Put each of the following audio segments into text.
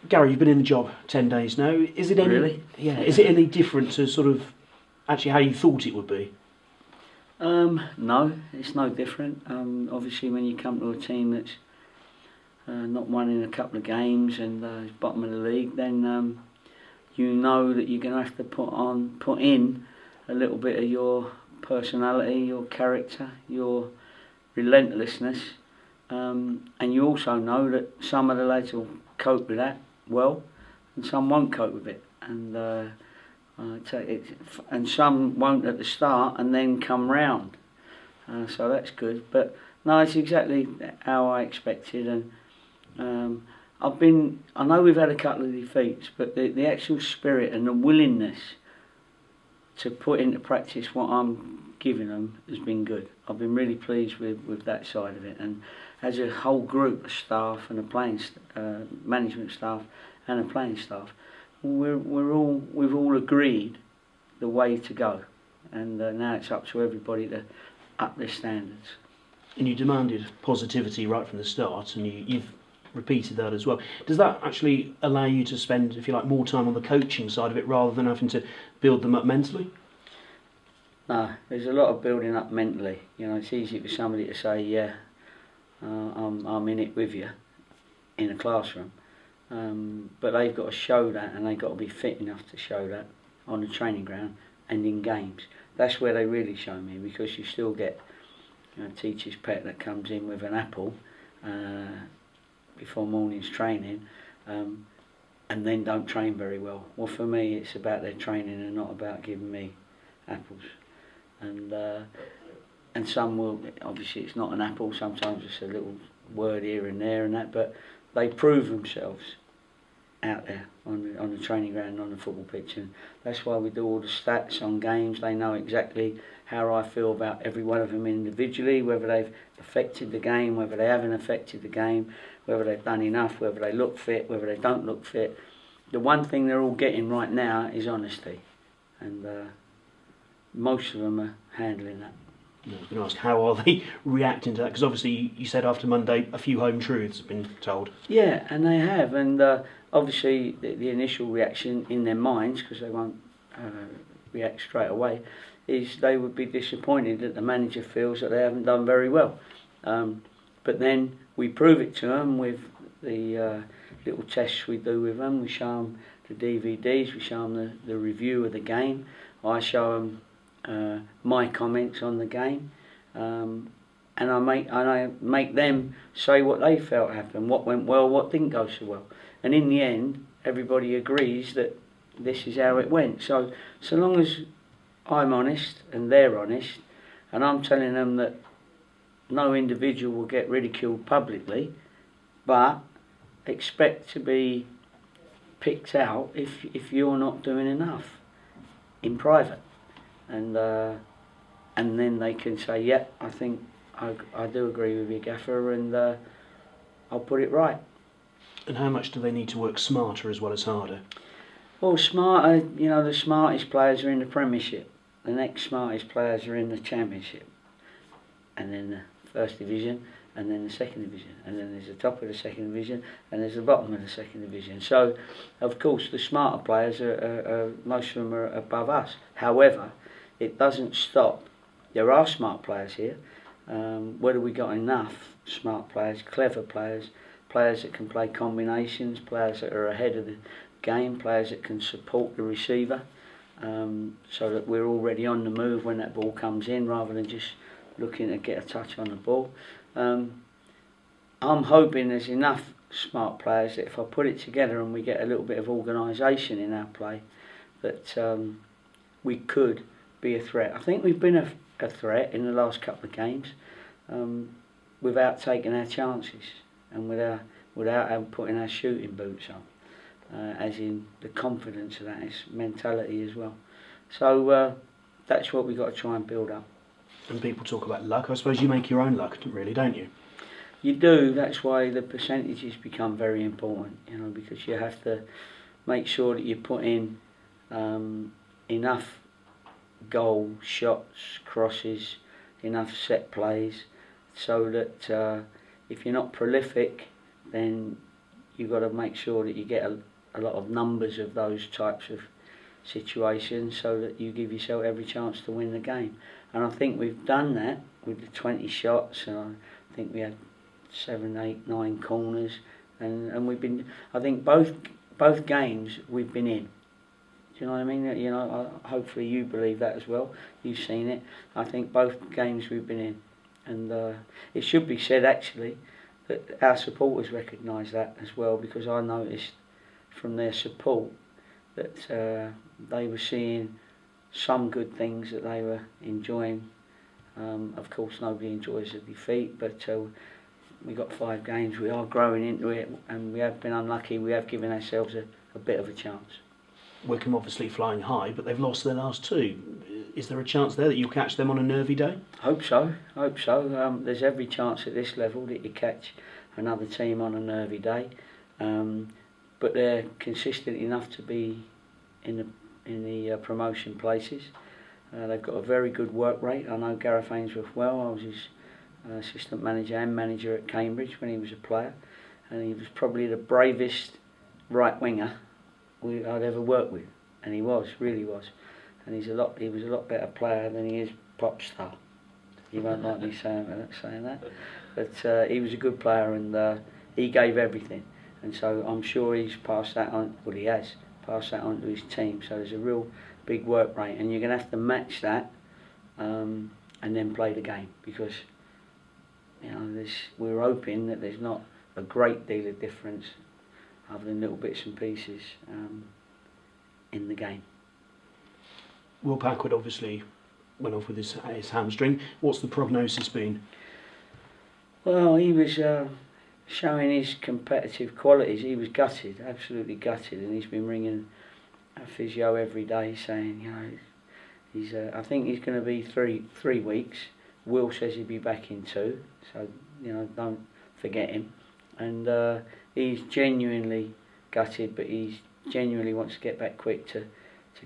Gary, you've been in the job 10 days now. Is it any? Really? Yeah. Is it any different to sort of actually how you thought it would be? No, it's no different. Obviously, when you come to a team that's not winning a couple of games and is bottom of the league, then you know that you're going to have to put in a little bit of your personality, your character, your relentlessness, and you also know that some of the lads will cope with that well, and some won't cope with it, and and some won't at the start and then come round. So that's good. But no, it's exactly how I expected, and I know we've had a couple of defeats, but the actual spirit and the willingness to put into practice what I'm giving them has been good. I've been really pleased with that side of it, and as a whole group of staff and a playing management staff and a playing staff, we've all agreed the way to go, and now it's up to everybody to up their standards. And you demanded positivity right from the start, and you've repeated that as well. Does that actually allow you to spend, if you like, more time on the coaching side of it rather than having to build them up mentally? No, there's a lot of building up mentally. You know, it's easy for somebody to say, yeah, I'm in it with you in a classroom, but they've got to show that, and they've got to be fit enough to show that on the training ground and in games. That's where they really show me, because you still get teacher's pet that comes in with an apple before morning's training, and then don't train very well. Well, for me, it's about their training and not about giving me apples. And some will, obviously it's not an apple, sometimes it's a little word here and there and that, but they prove themselves out there on the training ground and on the football pitch, and that's why we do all the stats on games. They know exactly how I feel about every one of them individually, whether they've affected the game, whether they haven't affected the game, whether they've done enough, whether they look fit, whether they don't look fit. The one thing they're all getting right now is honesty, and most of them are handling that. I was going to ask, how are they reacting to that? Because obviously you said after Monday a few home truths have been told. Yeah, and they have, and obviously the initial reaction in their minds, because they won't react straight away, is they would be disappointed that the manager feels that they haven't done very well. But then we prove it to them with the little tests we do with them. We show them the DVDs, we show them the review of the game. I show them my comments on the game, and I make them say what they felt happened, what went well, what didn't go so well, and in the end everybody agrees that this is how it went. So long as I'm honest and they're honest, and I'm telling them that no individual will get ridiculed publicly, but expect to be picked out if you're not doing enough in private. And then they can say, yeah, I think I do agree with you, Gaffer, and I'll put it right. And how much do they need to work smarter as well as harder? Well, smarter, the smartest players are in the Premiership. The next smartest players are in the Championship. And then the First Division, and then the Second Division. And then there's the top of the Second Division, and there's the bottom of the Second Division. So, of course, the smarter players, most of them are above us. However, it doesn't stop. There are smart players here. Whether we got enough smart players, clever players, players that can play combinations, players that are ahead of the game, players that can support the receiver, so that we're already on the move when that ball comes in, rather than just looking to get a touch on the ball. I'm hoping there's enough smart players that if I put it together and we get a little bit of organisation in our play, that we could be a threat. I think we've been a threat in the last couple of games, without taking our chances and without putting our shooting boots on, as in the confidence of that, is mentality as well. So that's what we've got to try and build up. And people talk about luck. I suppose you make your own luck, really, don't you? You do. That's why the percentages become very important, because you have to make sure that you put in enough goal shots, crosses, enough set plays, so that if you're not prolific, then you've got to make sure that you get a lot of numbers of those types of situations so that you give yourself every chance to win the game. And I think we've done that with the 20 shots, and I think we had 7, 8, 9 corners, and we've been. I think both games we've been in. Do you know what I mean? You know, hopefully you believe that as well. You've seen it. I think both games we've been in, and it should be said actually that our supporters recognise that as well, because I noticed from their support that they were seeing some good things that they were enjoying. Of course, nobody enjoys a defeat, but we got 5 games. We are growing into it, and we have been unlucky. We have given ourselves a bit of a chance. Wycombe obviously flying high, but they've lost their last 2. Is there a chance there that you'll catch them on a nervy day? Hope so. There's every chance at this level that you catch another team on a nervy day, but they're consistent enough to be in the promotion places. They've got a very good work rate. I know Gareth Ainsworth well. I was his assistant manager and manager at Cambridge when he was a player, and he was probably the bravest right winger I'd ever worked with, and he really was. And he was a lot better player than he is pop star. You won't like me saying that, but he was a good player, and he gave everything. And so I'm sure he's passed that on. Well, he has passed that on to his team. So there's a real big work rate, and you're going to have to match that, and then play the game, because we're hoping that there's not a great deal of difference, other than little bits and pieces in the game. Will Packwood obviously went off with his hamstring. What's the prognosis been? Well, he was showing his competitive qualities. He was gutted, absolutely gutted, and he's been ringing a physio every day saying, he's. I think he's going to be three weeks. Will says he'll be back in 2, so don't forget him. And he's genuinely gutted, but he genuinely wants to get back quick to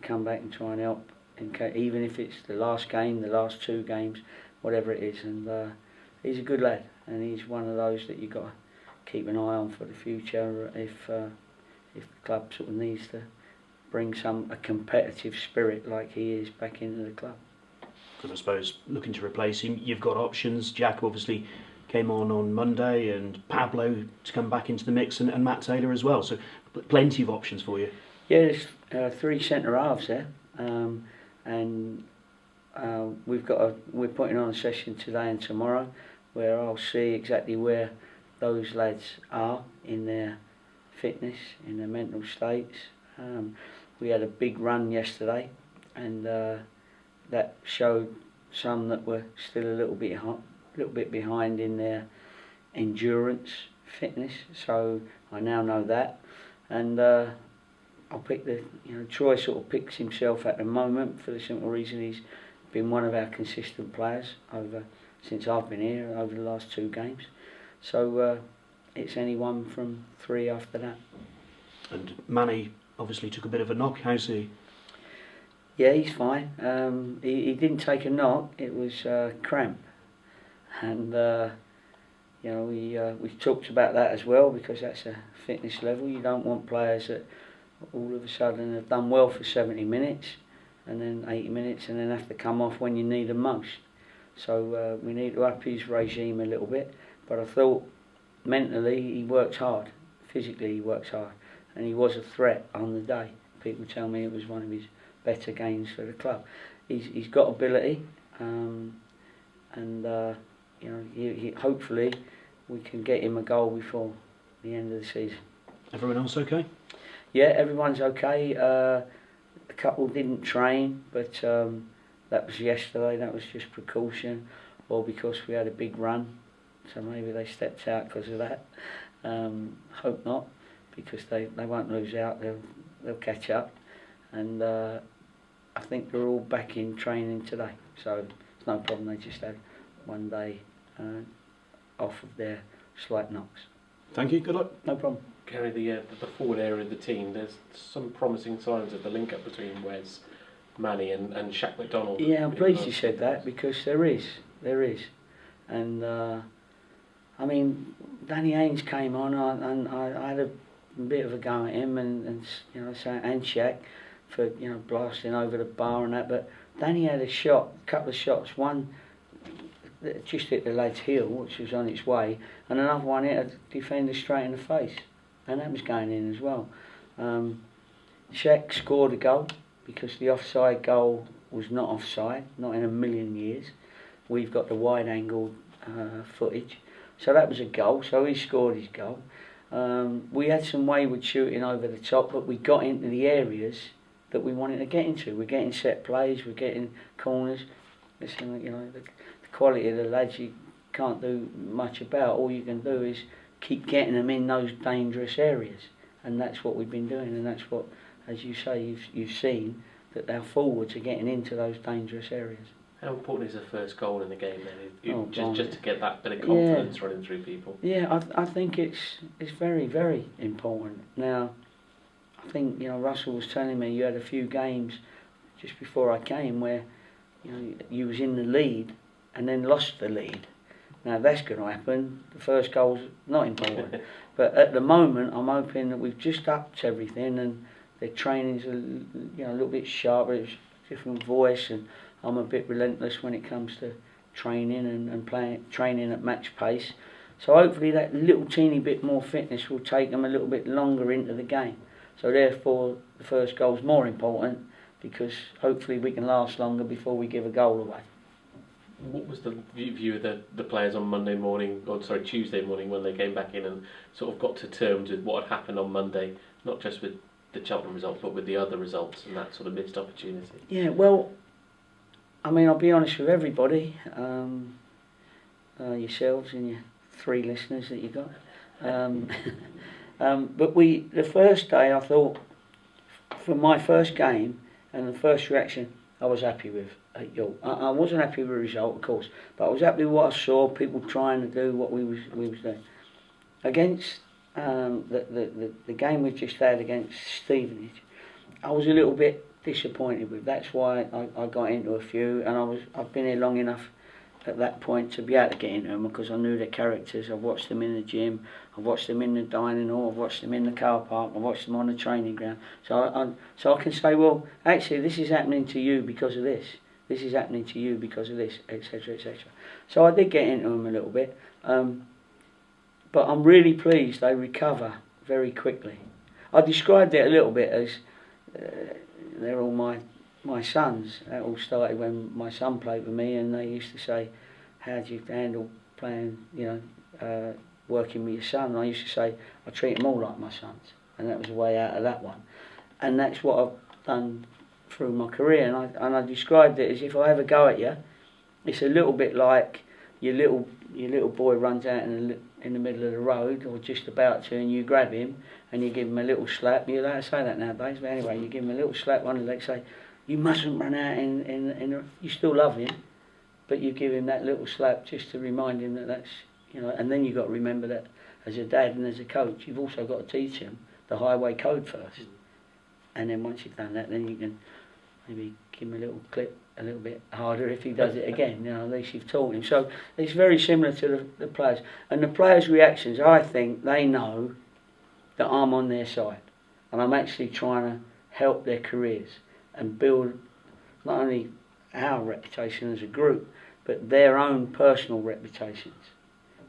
come back and try and help, even if it's the last game, the last 2 games, whatever it is. And he's a good lad, and he's one of those that you've got to keep an eye on for the future if the club sort of needs to bring a competitive spirit like he is back into the club. And I suppose looking to replace him, you've got options. Jack obviously came on Monday, and Pablo to come back into the mix, and Matt Taylor as well. So plenty of options for you. Yeah, there's 3 centre halves there, and we're putting on a session today and tomorrow where I'll see exactly where those lads are in their fitness, in their mental states. We had a big run yesterday, and that showed some that were still a little bit behind in their endurance fitness. So I now know that, and I'll pick Troy sort of picks himself at the moment for the simple reason he's been one of our consistent players since I've been here over the last 2 games. So it's anyone from 3 after that. And Manny obviously took a bit of a knock. How's he? Yeah, he's fine. He didn't take a knock. It was cramp, and we've talked about that as well, because that's a fitness level. You don't want players that all of a sudden have done well for 70 minutes and then 80 minutes and then have to come off when you need them most. So we need to up his regime a little bit. But I thought mentally he works hard, physically he works hard, and he was a threat on the day. People tell me it was one of his better games for the club. He's got ability, and hopefully we can get him a goal before the end of the season. Everyone else okay? Yeah, everyone's okay. A couple didn't train, but that was yesterday. That was just precaution, or because we had a big run, so maybe they stepped out because of that. Hope not, because they won't lose out. They'll catch up, and I think they're all back in training today, so it's no problem. They just had 1 day off of their slight knocks. Thank you, good luck. No problem. Gary, the forward area of the team, there's some promising signs of the link up between Wes, Manny and Shaq McDonald. Yeah, I'm pleased you said that, because there is. And I mean, Danny Ainge came on, and I had a a bit of a go at him and Shaq for blasting over the bar and that. But Danny had a couple of shots. One that just hit the lad's heel, which was on its way, and another one hit a defender straight in the face, and that was going in as well. Shaq scored a goal because the offside goal was not offside, not in a million years. We've got the wide angle footage, so that was a goal. So he scored his goal. We had some wayward shooting over the top, but we got into the areas that we wanted to get into. We're getting set plays, we're getting corners. Listen, the quality of the lads you can't do much about. All you can do is keep getting them in those dangerous areas, and that's what we've been doing, and that's what, as you say, you've seen that our forwards are getting into those dangerous areas. How important is the first goal in the game then? Just to get that bit of Yeah. confidence running through people. Yeah, I think it's very, very important. Now, I think Russell was telling me you had a few games just before I came where you was in the lead and then lost the lead. Now that's going to happen. The first goal's not important, but at the moment I'm hoping that we've just upped everything and their training's a little bit sharper, it's a different voice, and I'm a bit relentless when it comes to training and training at match pace. So hopefully that little teeny bit more fitness will take them a little bit longer into the game. So therefore the first goal's more important because hopefully we can last longer before we give a goal away. What was the view of the players on Tuesday morning when they came back in and sort of got to terms with what had happened on Monday, not just with the Cheltenham results but with the other results and that sort of missed opportunity? Yeah, well, I mean, I'll be honest with everybody, yourselves and your 3 listeners that you got. But the first day I thought, for my first game and the first reaction, I was happy with. I wasn't happy with the result, of course, but I was happy with what I saw, people trying to do what we was doing. Against the game we just had against Stevenage, I was a little bit disappointed with. That's why I got into a few, and I've been here long enough at that point to be able to get into them because I knew their characters. I've watched them in the gym, I've watched them in the dining hall, I've watched them in the car park, I've watched them on the training ground. So I can say, well, actually, this is happening to you because of this. This is happening to you because of this, etc., etc. So I did get into them a little bit, but I'm really pleased they recover very quickly. I described it a little bit as they're all my sons. That all started when my son played with me, and they used to say, "How do you handle playing? Working with your son?" And I used to say, "I treat them all like my sons," and that was the way out of that one. And that's what I've done through my career. And I described it as if I ever go at you, it's a little bit like your little boy runs out in the middle of the road or just about to, and you grab him and you give him a little slap. You're allowed to say that nowadays, but anyway, you give him a little slap on the leg, say, you mustn't run out you still love him, but you give him that little slap just to remind him that's, and then you've got to remember that as a dad and as a coach, you've also got to teach him the highway code first. And then once you've done that, then you can maybe give him a little clip a little bit harder if he does it again. At least you've taught him. So it's very similar to the players. And the players' reactions, I think they know that I'm on their side. And I'm actually trying to help their careers and build not only our reputation as a group, but their own personal reputations.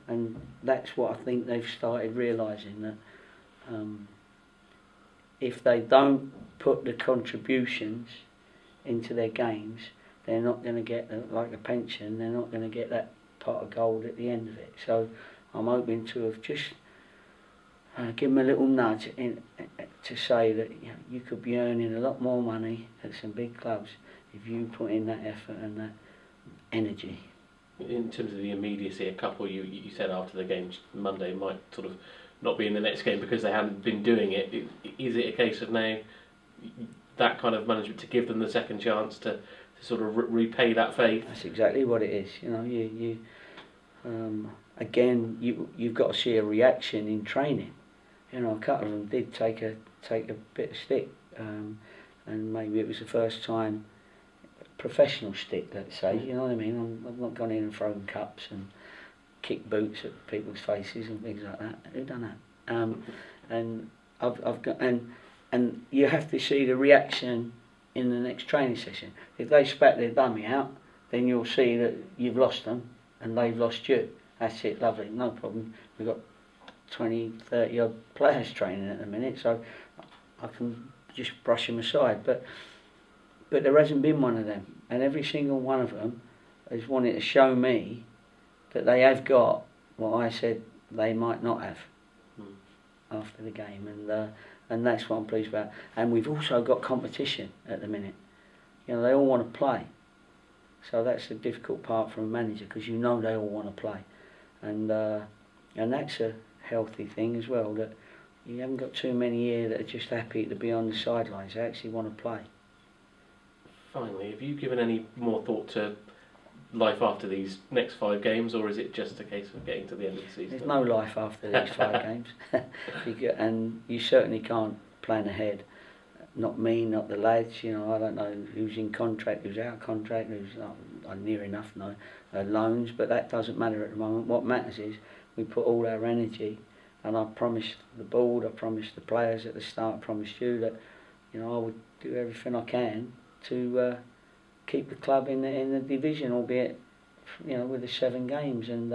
And that's what I think they've started realising, that if they don't put the contributions into their games, they're not going to get, like a pension, they're not going to get that pot of gold at the end of it. So I'm hoping to have just give them a little nudge to say that you could be earning a lot more money at some big clubs if you put in that effort and that energy. In terms of the immediacy, a couple you said after the game Monday might sort of not be in the next game because they hadn't been doing it. Is it a case of now that kind of management to give them the second chance to sort of repay that faith? That's exactly what it is. Again, you've got to see a reaction in training. A couple of them did take a bit of stick, and maybe it was the first time professional stick, let's say. You know what I mean? I've not gone in and thrown cups and kicked boots at people's faces and things like that. Who done that? And I've got and you have to see the reaction in the next training session. If they spat their dummy out, then you'll see that you've lost them and they've lost you. That's it, lovely, no problem. We've got 20, 30 odd players training at the minute, so I can just brush them aside. But there hasn't been one of them, and every single one of them has wanted to show me that they have got what I said they might not have after the game, and that's what I'm pleased about. And we've also got competition at the minute. You know, they all want to play, so that's the difficult part for a manager, because you know they all want to play, and that's a healthy thing as well. That you haven't got too many here that are just happy to be on the sidelines. They actually want to play. Finally, have you given any more thought to life after these next 5 games, or is it just a case of getting to the end of the season? There's no life after these 5 games, and you certainly can't plan ahead. Not me, not the lads. You know, I don't know who's in contract, who's out of contract, who's not, near enough know loans, but that doesn't matter at the moment. What matters is we put all our energy, and I promised the board, I promised the players at the start, I promised you that, you know, I would do everything I can to keep the club in the division, albeit, you know, with the 7 games. And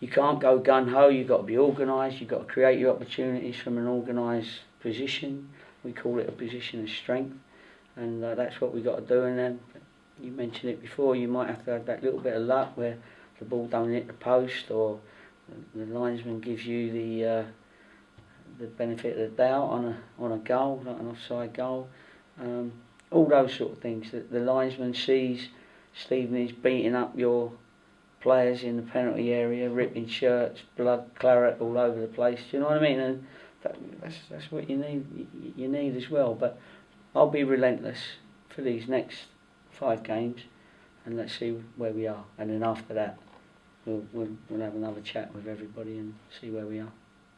you can't go gun ho. You've got to be organised. You've got to create your opportunities from an organised position. We call it a position of strength, and that's what we've got to do. And then you mentioned it before. You might have to have that little bit of luck where the ball don't hit the post, or the linesman gives you the benefit of the doubt on a goal, not an offside goal. All those sort of things. That the linesman sees Stephen is beating up your players in the penalty area, ripping shirts, blood, claret all over the place. Do you know what I mean? And that's what you need. You need as well. But I'll be relentless for these next 5 games, and let's see where we are. And then after that, we'll have another chat with everybody and see where we are.